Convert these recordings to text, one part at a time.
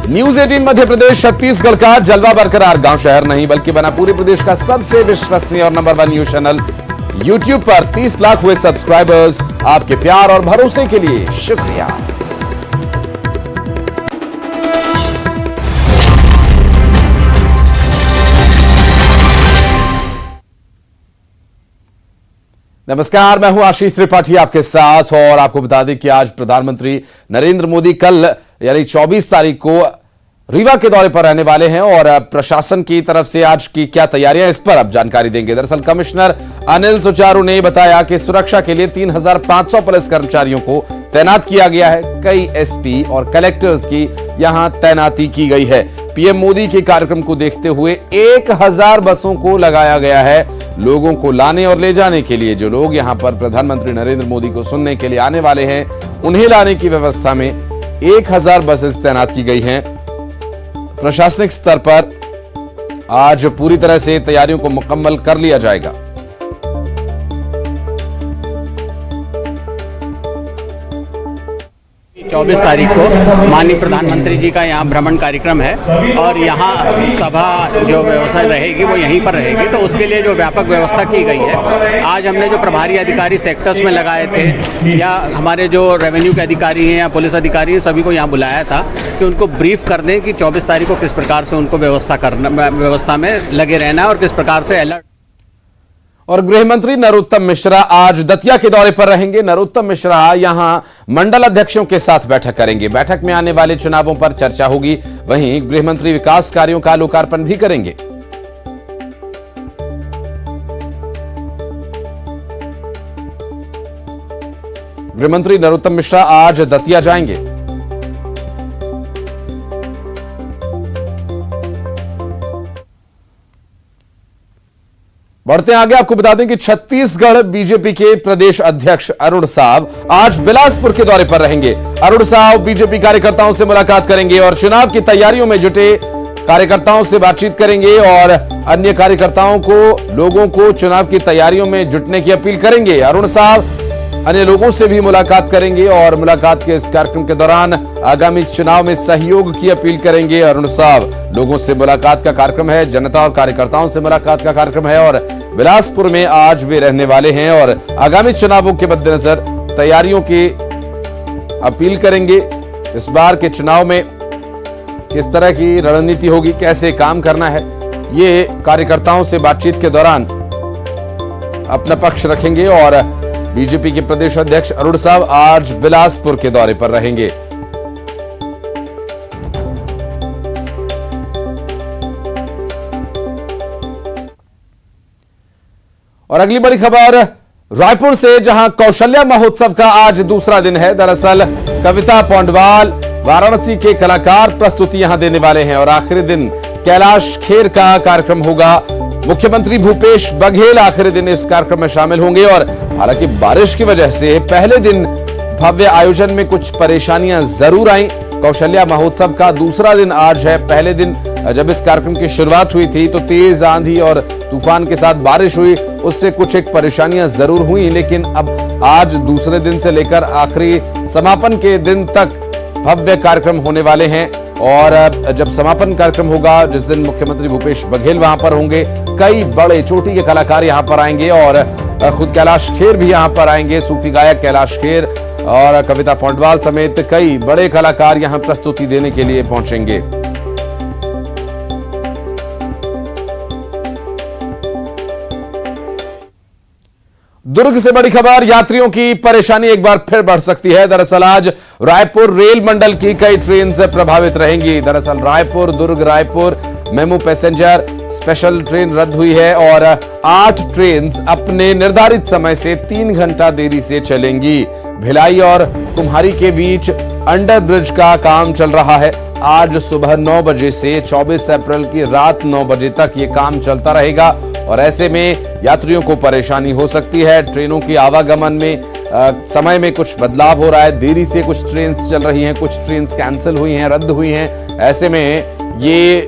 News 18 Madhya Pradesh Chhattisgarh का जलवा बरकरार। गांव शहर नहीं बल्कि बना पूरे प्रदेश का सबसे विश्वसनीय और नंबर 1 न्यूज चैनल। यूट्यूब पर 30 लाख हुए सब्सक्राइबर्स। आपके प्यार और भरोसे के लिए शुक्रिया। नमस्कार, मैं हूं आशीष त्रिपाठी आपके साथ और आपको बता दें कि आज प्रधानमंत्री नरेंद्र मोदी कल यानी 24 तारीख को रीवा के दौरे पर रहने वाले हैं और प्रशासन की तरफ से आज की क्या तैयारियां, इस पर अब जानकारी देंगे। दरअसल कमिश्नर अनिल सुचारू ने बताया कि सुरक्षा के लिए 3500 पुलिस कर्मचारियों को तैनात किया गया है। कई एसपी और कलेक्टर्स की यहां तैनाती की गई है। पीएम मोदी के कार्यक्रम को देखते हुए 1000 बसों को लगाया गया है। लोगों को लाने और ले जाने के लिए जो लोग यहां पर प्रधानमंत्री नरेंद्र मोदी को सुनने के लिए आने वाले हैं, उन्हें लाने की व्यवस्था में 1000 बसेस तैनात की गई हैं। प्रशासनिक स्तर पर आज पूरी तरह से तैयारियों को मुकम्मल कर लिया जाएगा। चौबीस तारीख को माननीय प्रधानमंत्री जी का यहाँ भ्रमण कार्यक्रम है और यहाँ सभा जो व्यवस्था रहेगी वो यहीं पर रहेगी, तो उसके लिए जो व्यापक व्यवस्था की गई है। आज हमने जो प्रभारी अधिकारी सेक्टर्स में लगाए थे या हमारे जो रेवेन्यू के अधिकारी हैं या पुलिस अधिकारी हैं, सभी को यहाँ बुलाया था कि उनको ब्रीफ कर दें कि 24 तारीख को किस प्रकार से उनको व्यवस्था में लगे रहना है और किस प्रकार से अलर्ट। और गृह मंत्री नरोत्तम मिश्रा आज दतिया के दौरे पर रहेंगे। नरोत्तम मिश्रा यहां मंडल अध्यक्षों के साथ बैठक करेंगे। बैठक में आने वाले चुनावों पर चर्चा होगी। वहीं गृह मंत्री विकास कार्यों का लोकार्पण भी करेंगे। गृह मंत्री नरोत्तम मिश्रा आज दतिया जाएंगे। बढ़ते आगे, आपको बता दें कि छत्तीसगढ़ बीजेपी के प्रदेश अध्यक्ष अरुण साव आज बिलासपुर के दौरे पर रहेंगे। अरुण साव बीजेपी कार्यकर्ताओं से मुलाकात करेंगे और चुनाव की तैयारियों में जुटे कार्यकर्ताओं से बातचीत करेंगे और अन्य कार्यकर्ताओं को, लोगों को चुनाव की तैयारियों में जुटने की अपील करेंगे। अरुण साव अन्य लोगों से भी मुलाकात करेंगे और मुलाकात के इस कार्यक्रम के दौरान आगामी चुनाव में सहयोग की अपील करेंगे। अरुण साव लोगों से मुलाकात का कार्यक्रम है, जनता और कार्यकर्ताओं से मुलाकात का कार्यक्रम है और बिलासपुर में आज वे रहने वाले हैं और आगामी चुनावों के मद्देनजर तैयारियों की अपील करेंगे। इस बार के चुनाव में किस तरह की रणनीति होगी, कैसे काम करना है, ये कार्यकर्ताओं से बातचीत के दौरान अपना पक्ष रखेंगे। और बीजेपी के प्रदेश अध्यक्ष अरुण साव आज बिलासपुर के दौरे पर रहेंगे। और अगली बड़ी खबर रायपुर से, जहां कौशल्या महोत्सव का आज दूसरा दिन है। दरअसल कविता पौंडवाल वाराणसी के कलाकार प्रस्तुति यहां देने वाले हैं और आखिरी दिन कैलाश खेर का कार्यक्रम होगा। मुख्यमंत्री भूपेश बघेल आखिरी दिन इस कार्यक्रम में शामिल होंगे और हालांकि बारिश की वजह से पहले दिन भव्य आयोजन में कुछ परेशानियां जरूर आई। कौशल्या महोत्सव का दूसरा दिन आज है। पहले दिन जब इस कार्यक्रम की शुरुआत हुई थी तो तेज आंधी और तूफान के साथ बारिश हुई, उससे कुछ एक परेशानियां जरूर हुई, लेकिन अब आज दूसरे दिन से लेकर आखिरी समापन के दिन तक भव्य कार्यक्रम होने वाले हैं। और जब समापन कार्यक्रम होगा, जिस दिन मुख्यमंत्री भूपेश बघेल वहां पर होंगे, कई बड़े चोटी के कलाकार यहां पर आएंगे और खुद कैलाश खेर भी यहां पर आएंगे। सूफी गायक कैलाश खेर और कविता पौंडवाल समेत कई बड़े कलाकार यहां प्रस्तुति देने के लिए पहुंचेंगे। दुर्ग से बड़ी खबर, यात्रियों की परेशानी एक बार फिर बढ़ सकती है। दरअसल आज रायपुर रेल मंडल की कई ट्रेन प्रभावित रहेंगी। दरअसल Raipur Durg Raipur MEMU passenger special train रद्द हुई है और 8 ट्रेन अपने निर्धारित समय से 3 घंटा देरी से चलेंगी। भिलाई और कुम्हारी के बीच अंडर ब्रिज का काम चल रहा है। आज सुबह 9 बजे से 24 अप्रैल की रात 9 बजे तक ये काम चलता रहेगा और ऐसे में यात्रियों को परेशानी हो सकती है। ट्रेनों की आवागमन में समय में कुछ बदलाव हो रहा है। देरी से कुछ ट्रेन चल रही हैं, कुछ ट्रेन कैंसिल हुई हैं, रद्द हुई हैं। ऐसे में ये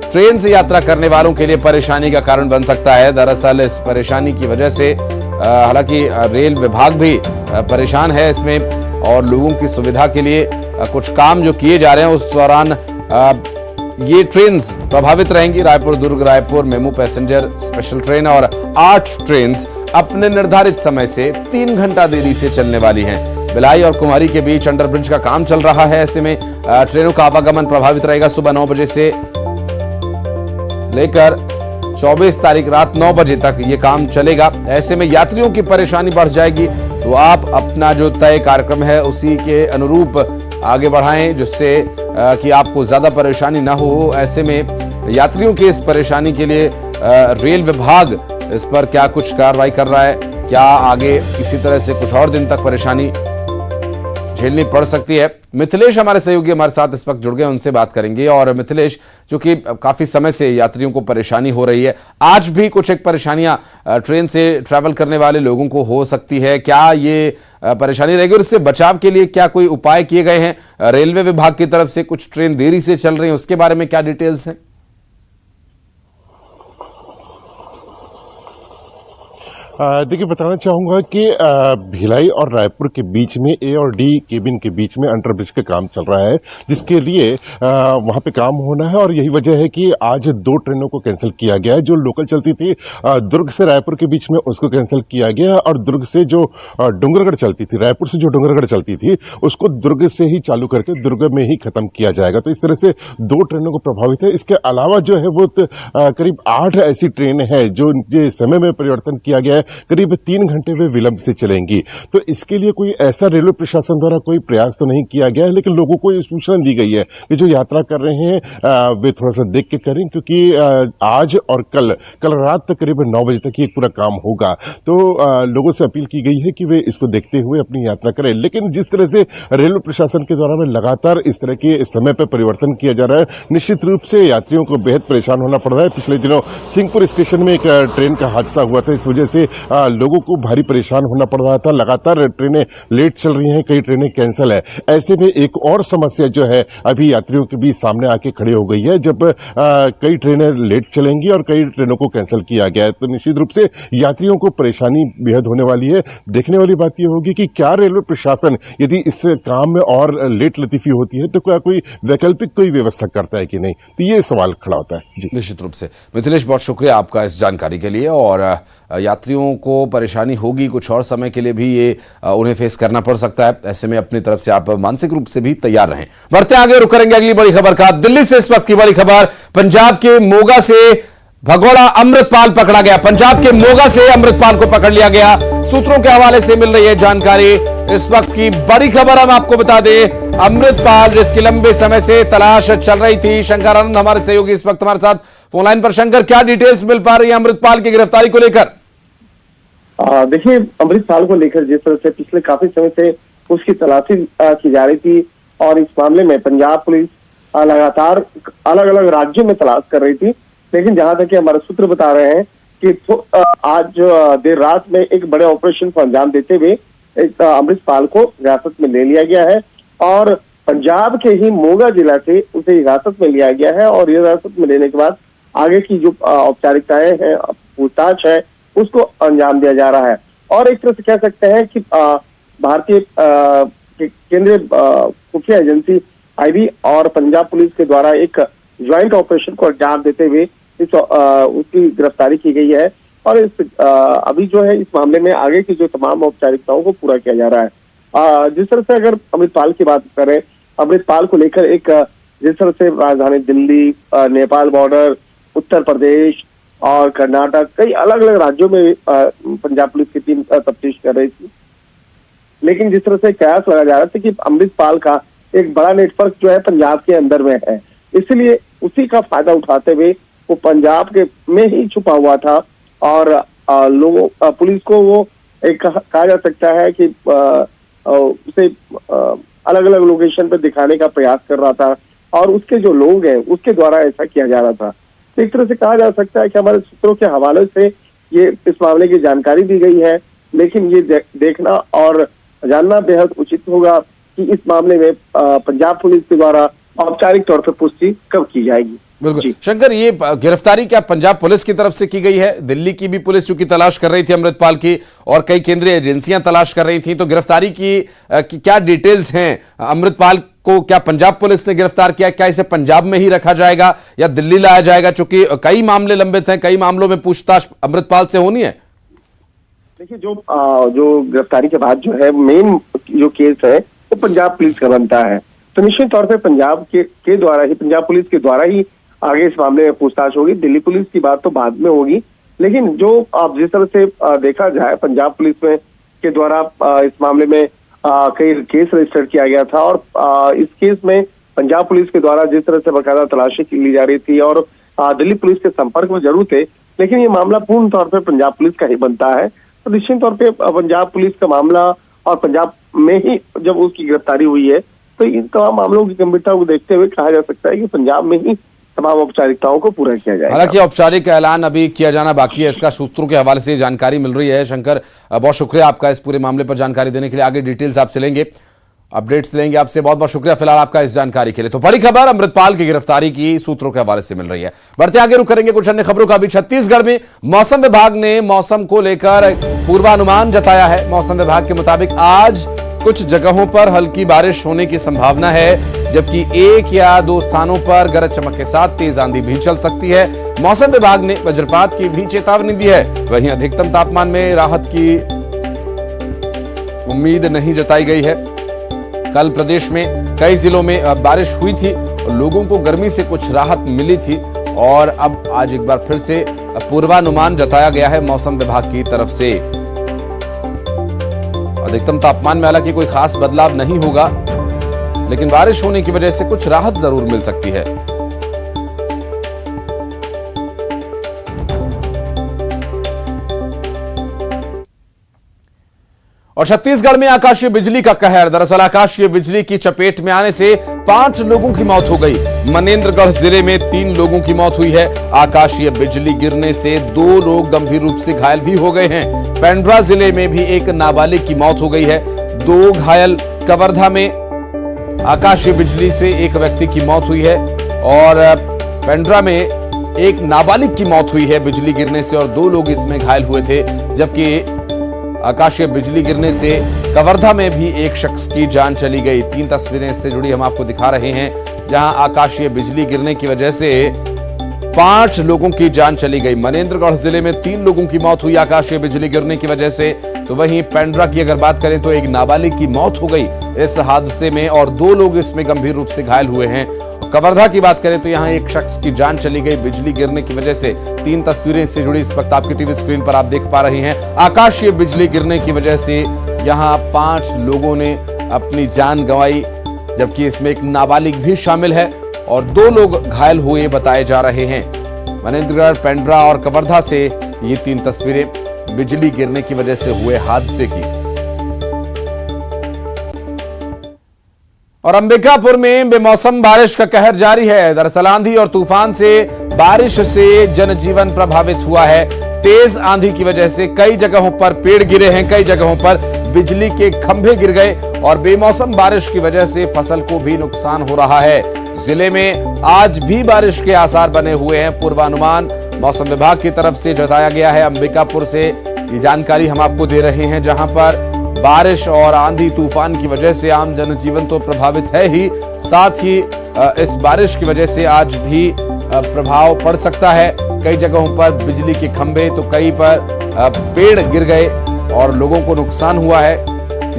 ट्रेन से यात्रा करने वालों के लिए परेशानी का कारण बन सकता है। दरअसल इस परेशानी की वजह से हालांकि रेल विभाग भी परेशान है इसमें, और लोगों की सुविधा के लिए कुछ काम जो किए जा रहे हैं उस दौरान ये ट्रेन प्रभावित रहेंगी। Raipur Durg Raipur MEMU passenger special train और 8 ट्रेन अपने निर्धारित समय से 3 घंटा देरी से चलने वाली हैं। भिलाई और कुमारी के बीच अंडरब्रिज का काम चल रहा है, ऐसे में ट्रेनों का आवागमन प्रभावित रहेगा। सुबह 9 बजे से लेकर 24 तारीख रात 9 बजे तक ये काम चलेगा। ऐसे में यात्रियों की परेशानी बढ़ जाएगी, तो आप अपना जो तय कार्यक्रम है उसी के अनुरूप आगे बढ़ाएं, जिससे कि आपको ज्यादा परेशानी ना हो। ऐसे में यात्रियों की इस परेशानी के लिए रेल विभाग इस पर क्या कुछ कार्रवाई कर रहा है, क्या आगे इसी तरह से कुछ और दिन तक परेशानी झेलनी पड़ सकती है। मिथिलेश हमारे सहयोगी हमारे साथ इस वक्त जुड़ गए, उनसे बात करेंगे। और मिथिलेश, जो कि काफी समय से यात्रियों को परेशानी हो रही है, आज भी कुछ एक परेशानियां ट्रेन से ट्रैवल करने वाले लोगों को हो सकती है, क्या ये परेशानी रहेगी और इससे बचाव के लिए क्या कोई उपाय किए गए हैं? रेलवे विभाग की तरफ से कुछ ट्रेन देरी से चल रही है, उसके बारे में क्या डिटेल्स हैं? देखिए, बताना चाहूँगा कि भिलाई और रायपुर के बीच में ए और डी केबिन के बीच में अंडरब्रिज का काम चल रहा है, जिसके लिए वहाँ पे काम होना है। और यही वजह है कि आज 2 ट्रेनों को कैंसिल किया गया है। जो लोकल चलती थी दुर्ग से रायपुर के बीच में, उसको कैंसिल किया गया, और दुर्ग से जो डूंगरगढ़ चलती थी, रायपुर से जो डूंगरगढ़ चलती थी, उसको दुर्ग से ही चालू करके दुर्ग में ही खत्म किया जाएगा। तो इस तरह से 2 ट्रेनों को प्रभावित है। इसके अलावा जो है वो करीब 8 ऐसी ट्रेनें हैं जो उनके समय में परिवर्तन किया गया है, करीब 3 घंटे में विलंब से चलेंगी। तो इसके लिए कोई ऐसा रेलवे प्रशासन द्वारा कोई प्रयास तो नहीं किया गया है, लेकिन लोगों को ये सूचना दी गई है कि जो यात्रा कर रहे हैं वे थोड़ा सा देख के करें, क्योंकि आज और कल रात तक करीब 9 बजे तक ये पूरा काम होगा। तो लोगों से अपील की गई है कि वे इसको देखते हुए अपनी यात्रा करें। लेकिन जिस तरह से रेलवे प्रशासन के द्वारा में लगातार इस तरह के समय पर परिवर्तन किया जा रहा है, निश्चित रूप से यात्रियों को बेहद परेशान होना पड़ रहा है। पिछले दिनों सिंहपुर स्टेशन में एक ट्रेन का हादसा हुआ था, इस वजह से लोगों को भारी परेशान होना पड़ रहा था। लगातार ट्रेनें लेट चल रही हैं, कई ट्रेनें कैंसिल है। ऐसे में एक और समस्या जो है अभी यात्रियों के बीच सामने आके खड़ी हो गई है, जब कई ट्रेनें लेट चलेंगी और कई ट्रेनों को कैंसिल किया गया है, तो निश्चित रूप से यात्रियों को परेशानी बेहद होने वाली है। देखने वाली बात यह होगी कि क्या रेलवे प्रशासन यदि इस काम में और लेट लतीफी होती है तो क्या कोई वैकल्पिक कोई व्यवस्था करता है कि नहीं, तो ये सवाल खड़ा होता है। जी, निश्चित रूप से। मिथिलेश, बहुत शुक्रिया आपका इस जानकारी के लिए। और यात्रियों को परेशानी होगी, कुछ और समय के लिए भी ये उन्हें फेस करना पड़ सकता है। ऐसे में अपनी तरफ से आप मानसिक रूप से भी तैयार रहें। बढ़ते आगे, रुक करेंगे अगली बड़ी खबर का। दिल्ली से इस वक्त की बड़ी खबर, पंजाब के मोगा से भगोड़ा अमृतपाल पकड़ा गया। पंजाब के मोगा से अमृतपाल को पकड़ लिया गया, सूत्रों के हवाले से मिल रही है जानकारी। इस वक्त की बड़ी खबर हम आपको बता दें, अमृतपाल जिसकी लंबे समय से तलाश चल रही थी। शंकर आनंद हमारे सहयोगी इस वक्त हमारे साथ फोन लाइन पर। शंकर, क्या डिटेल्स मिल पा रही है अमृतपाल की गिरफ्तारी को लेकर? देखिए, अमृतपाल को लेकर जिस तरह से पिछले काफी समय से उसकी तलाशी की जा रही थी, और इस मामले में पंजाब पुलिस लगातार अलग अलग राज्यों में तलाश कर रही थी। लेकिन जहां तक कि हमारे सूत्र बता रहे हैं कि आज देर रात में एक बड़े ऑपरेशन को अंजाम देते हुए एक अमृतपाल को हिरासत में ले लिया गया है, और पंजाब के ही मोगा जिला से उसे हिरासत में लिया गया है। और हिरासत में लेने के बाद आगे की जो औपचारिकताएं हैं, पूछताछ है, उसको अंजाम दिया जा रहा है। और एक तरह से कह सकते हैं कि भारतीय केंद्रीय खुफिया एजेंसी आईबी और पंजाब पुलिस के द्वारा एक ज्वाइंट ऑपरेशन को अंजाम देते हुए उसकी गिरफ्तारी की गई है। और अभी जो है इस मामले में आगे की जो तमाम औपचारिकताओं को पूरा किया जा रहा है। जिस तरह से अगर अमृतपाल की बात करें, अमृतपाल को लेकर एक जिस तरह से राजधानी दिल्ली, नेपाल बॉर्डर, उत्तर प्रदेश और कर्नाटक, कई अलग अलग राज्यों में पंजाब पुलिस की टीम तफ्तीश कर रही थी। लेकिन जिस तरह से कयास लगाया जा रहा था कि अमृतपाल का एक बड़ा नेटवर्क जो है पंजाब के अंदर में है, इसलिए उसी का फायदा उठाते हुए वो पंजाब के में ही छुपा हुआ था। और लोगों पुलिस को वो एक कहा जा सकता है कि उसे अलग अलग लोकेशन पे दिखाने का प्रयास कर रहा था, और उसके जो लोग हैं उसके द्वारा ऐसा किया जा रहा था। तो एक तरह से कहा जा सकता है कि हमारे सूत्रों के हवाले से ये इस मामले की जानकारी दी गई है। लेकिन ये देखना और जानना बेहद उचित होगा कि इस मामले में पंजाब पुलिस के द्वारा औपचारिक तौर पर पुष्टि कब की जाएगी। बिल्कुल जी। शंकर, ये गिरफ्तारी क्या पंजाब पुलिस की तरफ से की गई है? दिल्ली की भी पुलिस चूंकि तलाश कर रही थी अमृतपाल की, और कई केंद्रीय एजेंसियां तलाश कर रही थी, तो गिरफ्तारी की क्या डिटेल्स हैं? अमृतपाल को क्या पंजाब पुलिस ने गिरफ्तार किया? क्या इसे पंजाब में ही रखा जाएगा या दिल्ली लाया जाएगा, चूंकि कई मामले लंबित हैं, कई मामलों में पूछताछ अमृतपाल से होनी है? देखिए, जो गिरफ्तारी के बाद जो है मेन जो केस है वो पंजाब पुलिस का बनता है, तो निश्चित तौर पे पंजाब के द्वारा ही, पंजाब पुलिस के द्वारा ही आगे इस मामले में पूछताछ होगी। दिल्ली पुलिस की बात तो बाद में होगी, लेकिन जो आप जिस तरह से देखा जाए पंजाब पुलिस में के द्वारा इस मामले में कई केस रजिस्टर किया गया था, और इस केस में पंजाब पुलिस के द्वारा जिस तरह से बाकायदा तलाशी ली जा रही थी और दिल्ली पुलिस के संपर्क में जरूर थे, लेकिन ये मामला पूर्ण तौर पर पंजाब पुलिस का ही बनता है। तो निश्चित तौर पे पंजाब पुलिस का मामला और पंजाब में ही जब उसकी गिरफ्तारी हुई है, तो इन तमाम मामलों की गंभीरता को देखते हुए कहा जा सकता है कि पंजाब में ही तमाम औपचारिकताओं को पूरा किया जाएगा। हालांकि औपचारिक ऐलान अभी किया जाना बाकी है, इसका सूत्रों के हवाले से जानकारी मिल रही है। शंकर, बहुत शुक्रिया आपका इस पूरे मामले पर जानकारी देने के लिए। आगे डिटेल्स आपसे लेंगे, अपडेट्स लेंगे आपसे। बहुत बहुत शुक्रिया फिलहाल आपका इस जानकारी के लिए। तो बड़ी खबर अमृतपाल की गिरफ्तारी की सूत्रों के हवाले से मिल रही है। बढ़ते आगे रुक करेंगे कुछ अन्य खबरों का भी। छत्तीसगढ़ में मौसम विभाग ने मौसम को लेकर पूर्वानुमान जताया है। मौसम विभाग के मुताबिक आज कुछ जगहों पर हल्की बारिश होने की संभावना है, जबकि एक या दो स्थानों पर गरज चमक के साथ तेज आंधी भी चल सकती है। मौसम विभाग ने वज्रपात की भी चेतावनी दी है। वहीं अधिकतम तापमान में राहत की उम्मीद नहीं जताई गई है। कल प्रदेश में कई जिलों में बारिश हुई थी और लोगों को गर्मी से कुछ राहत मिली थी, और अब आज एक बार फिर से पूर्वानुमान जताया गया है मौसम विभाग की तरफ से। अधिकतम तापमान में हालांकि कोई खास बदलाव नहीं होगा, लेकिन बारिश होने की वजह से कुछ राहत जरूर मिल सकती है। और छत्तीसगढ़ में आकाशीय बिजली का कहर। दरअसल आकाशीय बिजली की चपेट में आने से 5 लोगों की मौत हो गई। मनेन्द्रगढ़ जिले में 3 लोगों की मौत हुई है। आकाशीय बिजली गिरने से 2 लोग गंभीर रूप से घायल भी हो गए हैं। पेंड्रा जिले में भी एक नाबालिग की मौत हो गई है। 2 घायल। कवर्धा में आकाशीय बिजली से एक व्यक्ति की मौत हुई है, और पेंड्रा में एक नाबालिग की मौत हुई है बिजली गिरने से, और 2 लोग इसमें घायल हुए थे। जबकि आकाशीय बिजली गिरने से कवर्धा में भी एक शख्स की जान चली गई। 3 तस्वीरें इससे जुड़ी हम आपको दिखा रहे हैं, जहां आकाशीय बिजली गिरने की वजह से 5 लोगों की जान चली गई। मनेन्द्रगढ़ जिले में 3 लोगों की मौत हुई आकाशीय बिजली गिरने की वजह से। तो वहीं पेंड्रा की अगर बात करें तो एक नाबालिग की मौत हो गई इस हादसे में, और 2 लोग इसमें गंभीर रूप से घायल हुए हैं। कवर्धा की बात करें तो यहां एक शख्स की जान चली गई बिजली गिरने की वजह से। 3 तस्वीरें इससे जुड़ी इस वक्त आपकी टीवी स्क्रीन पर आप देख पा रहे हैं। आकाशीय बिजली गिरने की वजह से यहां 5 लोगों ने अपनी जान गंवाई, जबकि इसमें एक नाबालिग भी शामिल है, और 2 लोग घायल हुए बताए जा रहे हैं। मनेन्द्रगढ़, पेंड्रा और कवर्धा से ये 3 तस्वीरें बिजली गिरने की वजह से हुए हादसे की। और अंबिकापुर में बेमौसम बारिश का कहर जारी है। दरअसल आंधी और तूफान से बारिश से जनजीवन प्रभावित हुआ है। तेज आंधी की वजह से कई जगहों पर पेड़ गिरे हैं, कई जगहों पर बिजली के खंभे गिर गए, और बेमौसम बारिश की वजह से फसल को भी नुकसान हो रहा है। जिले में आज भी बारिश के आसार बने हुए हैं। पूर्वानुमान मौसम विभाग की तरफ से जताया गया है। अंबिकापुर से ये जानकारी हम आपको दे रहे हैं, जहां पर बारिश और आंधी तूफान की वजह से आम जनजीवन तो प्रभावित है ही, साथ ही इस बारिश की वजह से आज भी प्रभाव पड़ सकता है। कई जगहों पर बिजली के खंभे तो कई पर पेड़ गिर गए और लोगों को नुकसान हुआ है।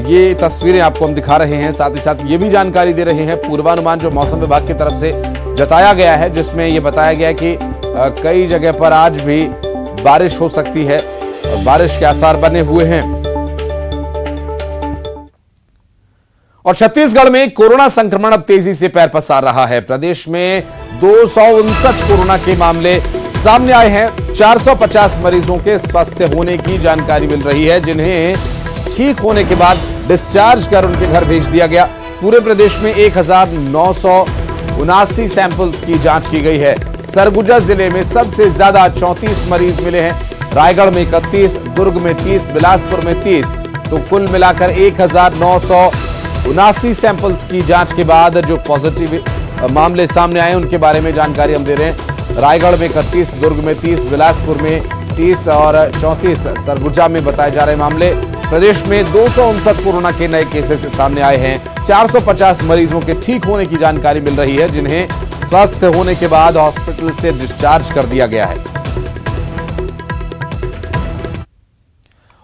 ये तस्वीरें आपको हम दिखा रहे हैं। साथ ही साथ ये भी जानकारी दे रहे हैं पूर्वानुमान जो मौसम विभाग की तरफ से जताया गया है, जिसमें ये बताया गया है कि कई जगह पर आज भी बारिश हो सकती है और बारिश के आसार बने हुए हैं। और छत्तीसगढ़ में कोरोना संक्रमण अब तेजी से पैर पसार रहा है। प्रदेश में 259 कोरोना के मामले सामने आए हैं। 450 मरीजों के स्वस्थ होने की जानकारी मिल रही है, जिन्हें ठीक होने के बाद डिस्चार्ज कर उनके घर भेज दिया गया। पूरे प्रदेश में 1979 सैंपल्स की जांच की गई है। सरगुजा जिले में सबसे ज्यादा 34 मरीज मिले हैं। रायगढ़ में 31, दुर्ग में 30, बिलासपुर में 30, तो कुल मिलाकर 1979 सैंपल्स की जांच के बाद जो पॉजिटिव मामले सामने आए उनके बारे में जानकारी हम दे रहे हैं। रायगढ़ में 31, दुर्ग में 30, बिलासपुर में 30 और 34 सरगुजा में बताए जा रहे मामले। प्रदेश में 259 कोरोना के नए केसेस सामने आए हैं। 450 मरीजों के ठीक होने की जानकारी मिल रही है, जिन्हें स्वस्थ होने के बाद हॉस्पिटल से डिस्चार्ज कर दिया गया है।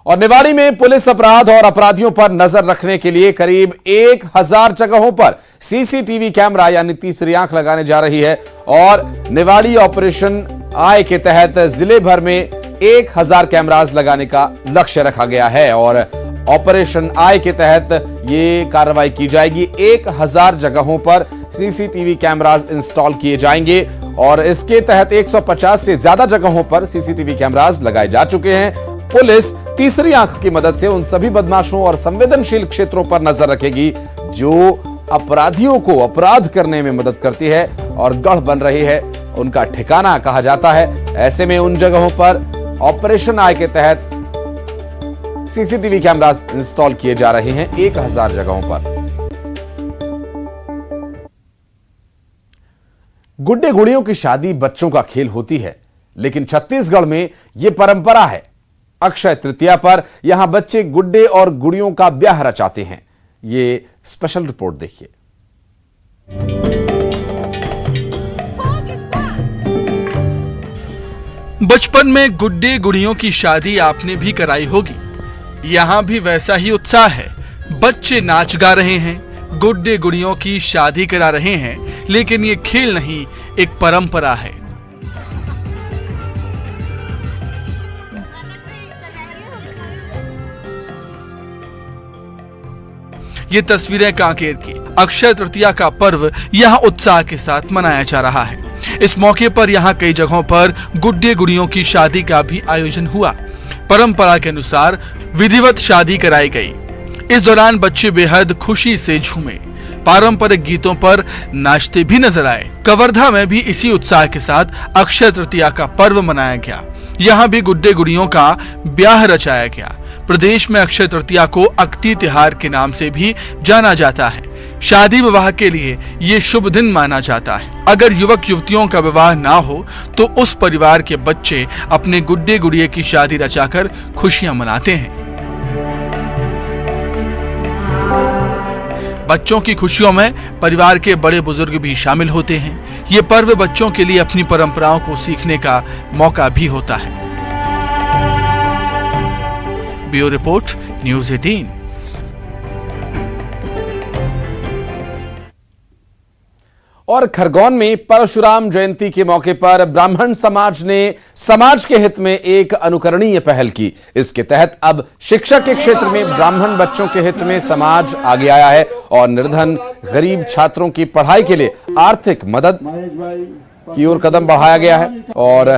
और निवाड़ी में पुलिस अपराध और अपराधियों पर नजर रखने के लिए करीब 1000 जगहों पर सीसीटीवी कैमरा यानी तीसरी आंख लगाने जा रही है। और निवाड़ी ऑपरेशन आय के तहत जिले भर में 1000 कैमरास लगाने का लक्ष्य रखा गया है। और ऑपरेशन आय के तहत ये कार्रवाई की जाएगी। 1000 जगहों पर सीसीटीवी कैमरास इंस्टॉल किए जाएंगे और इसके तहत 150 से ज्यादा जगहों पर सीसीटीवी कैमरास लगाए जा चुके हैं। पुलिस तीसरी आंख की मदद से उन सभी बदमाशों और संवेदनशील क्षेत्रों पर नजर रखेगी जो अपराधियों को अपराध करने में मदद करती है और गढ़ बन रही है, उनका ठिकाना कहा जाता है। ऐसे में उन जगहों पर ऑपरेशन आय के तहत सीसीटीवी कैमरास इंस्टॉल किए जा रहे हैं 1000 जगहों पर। गुड्डे गुड़ियों की शादी बच्चों का खेल होती है, लेकिन छत्तीसगढ़ में यह परंपरा है। अक्षय तृतीया पर यहां बच्चे गुड्डे और गुड़ियों का ब्याह रचाते हैं। ये स्पेशल रिपोर्ट देखिए। बचपन में गुड्डे गुड़ियों की शादी आपने भी कराई होगी। यहां भी वैसा ही उत्साह है। बच्चे नाच गा रहे हैं, गुड्डे गुड़ियों की शादी करा रहे हैं, लेकिन ये खेल नहीं, एक परंपरा है। ये तस्वीरें कांकेर की। अक्षय तृतीया का पर्व यहाँ उत्साह के साथ मनाया जा रहा है। इस मौके पर यहाँ कई जगहों पर गुड्डे गुड़ियों की शादी का भी आयोजन हुआ। परंपरा के अनुसार विधिवत शादी कराई गई। इस दौरान बच्चे बेहद खुशी से झूमे, पारंपरिक गीतों पर नाचते भी नजर आए। कवर्धा में भी इसी उत्साह के साथ अक्षय तृतीया का पर्व मनाया गया। यहाँ भी गुड्डे गुड़ियों का ब्याह रचाया गया। प्रदेश में अक्षय तृतीया को अक्ति तिहार के नाम से भी जाना जाता है। शादी विवाह के लिए ये शुभ दिन माना जाता है। अगर युवक युवतियों का विवाह ना हो तो उस परिवार के बच्चे अपने गुड्डे गुड़िये की शादी रचाकर खुशियां मनाते हैं। बच्चों की खुशियों में परिवार के बड़े बुजुर्ग भी शामिल होते हैं। ये पर्व बच्चों के लिए अपनी परंपराओं को सीखने का मौका भी होता है। Bureau report, news 18। और खरगोन में परशुराम जयंती के मौके पर ब्राह्मण समाज ने समाज के हित में एक अनुकरणीय पहल की। इसके तहत अब शिक्षा के क्षेत्र में ब्राह्मण बच्चों के हित में समाज आगे आया है और निर्धन गरीब छात्रों की पढ़ाई के लिए आर्थिक मदद की ओर कदम बढ़ाया गया है। और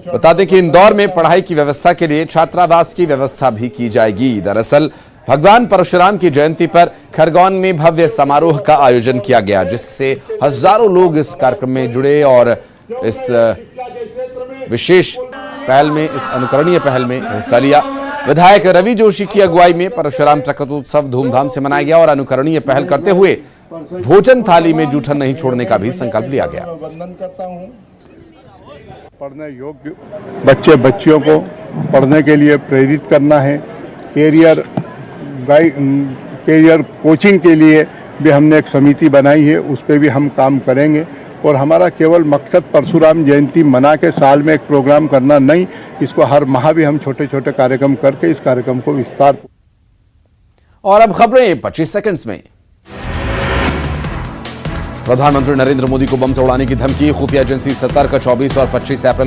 बता दें कि इंदौर में पढ़ाई की व्यवस्था के लिए छात्रावास की व्यवस्था भी की जाएगी। दरअसल भगवान परशुराम की जयंती पर खरगोन में भव्य समारोह का आयोजन किया गया, जिससे हजारों लोग इस कार्यक्रम में जुड़े और इस विशेष पहल में, इस अनुकरणीय पहल में हिस्सा लिया। विधायक रवि जोशी की अगुवाई में परशुराम चक्रतोत्सव धूमधाम से मनाया गया और अनुकरणीय पहल करते हुए भोजन थाली में जूठन नहीं छोड़ने का भी संकल्प लिया गया। वंदन करता हूं। पढ़ने योग्य बच्चे बच्चियों को पढ़ने के लिए प्रेरित करना है। कैरियर कोचिंग के लिए भी हमने एक समिति बनाई है, उस पर भी हम काम करेंगे। और हमारा केवल मकसद परशुराम जयंती मना के साल में एक प्रोग्राम करना नहीं, इसको हर माह भी हम छोटे छोटे कार्यक्रम करके इस कार्यक्रम को विस्तार। और अब खबरें 25 सेकंड्स में। प्रधानमंत्री नरेंद्र मोदी को बम से उड़ाने की धमकी, खुफिया एजेंसी सतर्क। 24 और 25 अप्रैल